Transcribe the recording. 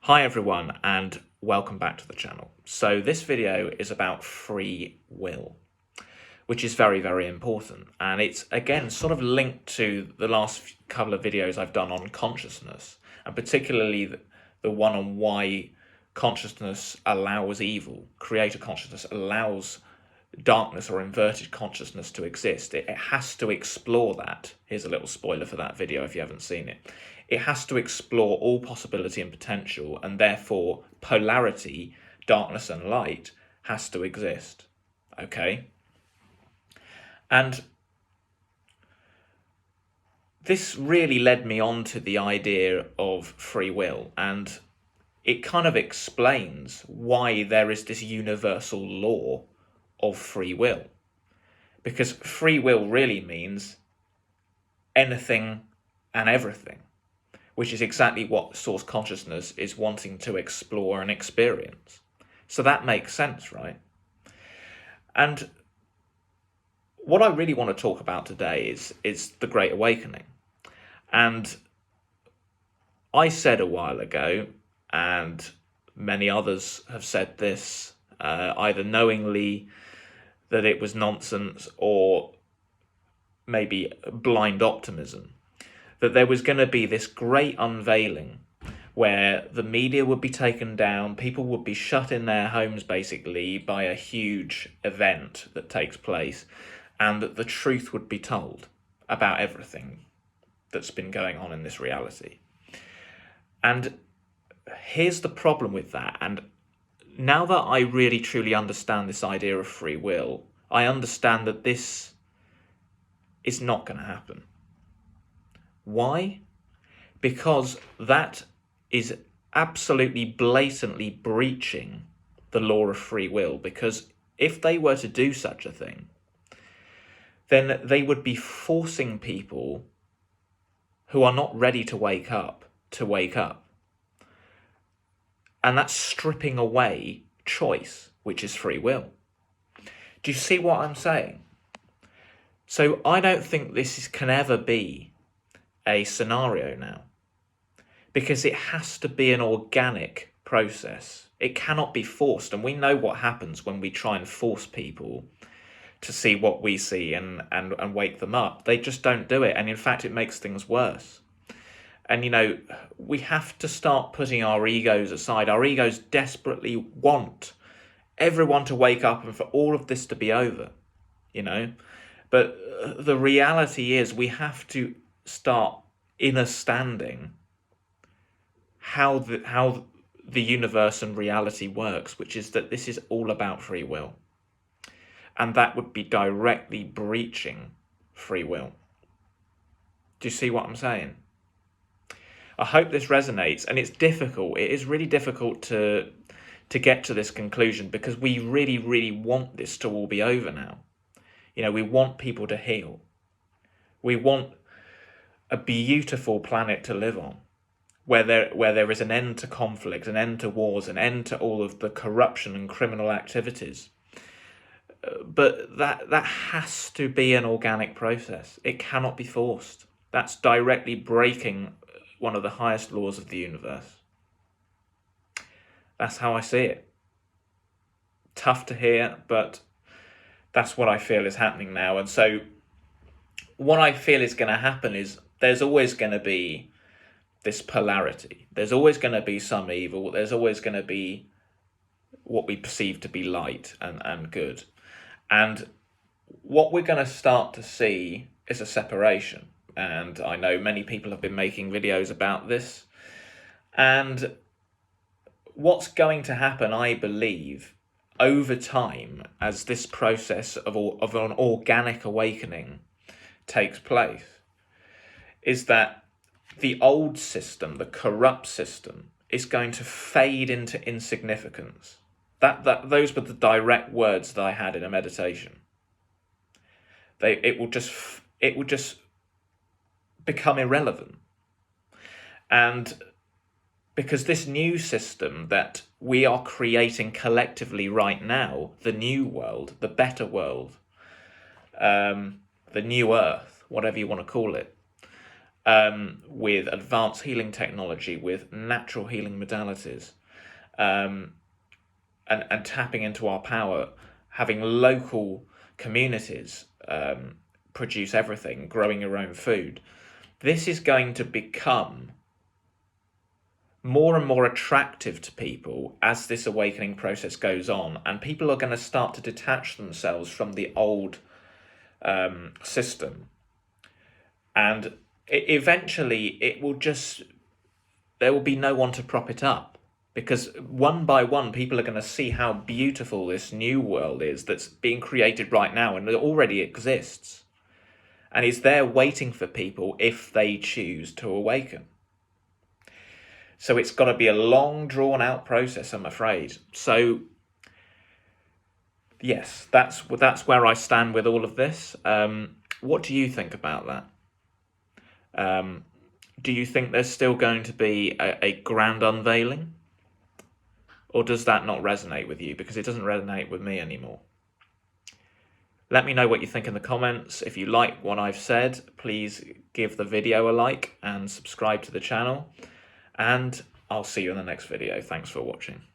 Hi everyone and welcome back to the channel. So this video is about free will, which is very, very important. And it's again sort of linked to the last couple of videos I've done on consciousness, and particularly the one on why consciousness allows evil, creator consciousness allows darkness or inverted consciousness to exist. It has to explore that. Here's a little spoiler for that video if you haven't seen it. It has to explore all possibility and potential, and therefore polarity, darkness and light, has to exist. Okay? And this really led me on to the idea of free will, and it kind of explains why there is this universal law of free will. Because free will really means anything and everything, which is exactly what source consciousness is wanting to explore and experience. So that makes sense, right? And what I really want to talk about today is the Great Awakening. And I said a while ago, and many others have said this, either knowingly that it was nonsense or maybe blind optimism, that there was going to be this great unveiling where the media would be taken down, people would be shut in their homes basically by a huge event that takes place, and that the truth would be told about everything that's been going on in this reality. And here's the problem with that. And now that I really truly understand this idea of free will, I understand that this is not going to happen. Why? Because that is absolutely blatantly breaching the law of free will. Because if they were to do such a thing, then they would be forcing people who are not ready to wake up to wake up. And that's stripping away choice, which is free will. Do you see what I'm saying? So I don't think this can ever be a scenario now, because it has to be an organic process. It cannot be forced. And we know what happens when we try and force people to see what we see and wake them up. They just don't do it. And in fact, it makes things worse. And, we have to start putting our egos aside. Our egos desperately want everyone to wake up and for all of this to be over, But the reality is we have to start understanding how the universe and reality works, which is that this is all about free will. And that would be directly breaching free will. Do you see what I'm saying? I hope this resonates, and it's difficult. It is really difficult to get to this conclusion because we really, really want this to all be over now. We want people to heal. We want a beautiful planet to live on, where there is an end to conflict, an end to wars, an end to all of the corruption and criminal activities. But that has to be an organic process. It cannot be forced. That's directly breaking one of the highest laws of the universe. That's how I see it. Tough to hear, but that's what I feel is happening now. And so what I feel is going to happen is there's always going to be this polarity. There's always going to be some evil. There's always going to be what we perceive to be light and good. And what we're going to start to see is a separation. And I know many people have been making videos about this. And what's going to happen, I believe, over time, as this process of an organic awakening takes place, is that the old system, the corrupt system, is going to fade into insignificance. Those were the direct words that I had in a meditation. It will just become irrelevant. And because this new system that we are creating collectively right now, the new world, the better world, the new earth, whatever you want to call it, with advanced healing technology, with natural healing modalities, and tapping into our power, having local communities produce everything, growing your own food. This is going to become more and more attractive to people as this awakening process goes on, and people are going to start to detach themselves from the old system, and eventually there will be no one to prop it up, because one by one people are going to see how beautiful this new world is that's being created right now, and it already exists and is there waiting for people if they choose to awaken. So it's got to be a long, drawn-out process, I'm afraid. So, yes, that's where I stand with all of this. What do you think about that? Do you think there's still going to be a grand unveiling? Or does that not resonate with you? Because it doesn't resonate with me anymore. Let me know what you think in the comments. If you like what I've said, please give the video a like and subscribe to the channel. And I'll see you in the next video. Thanks for watching.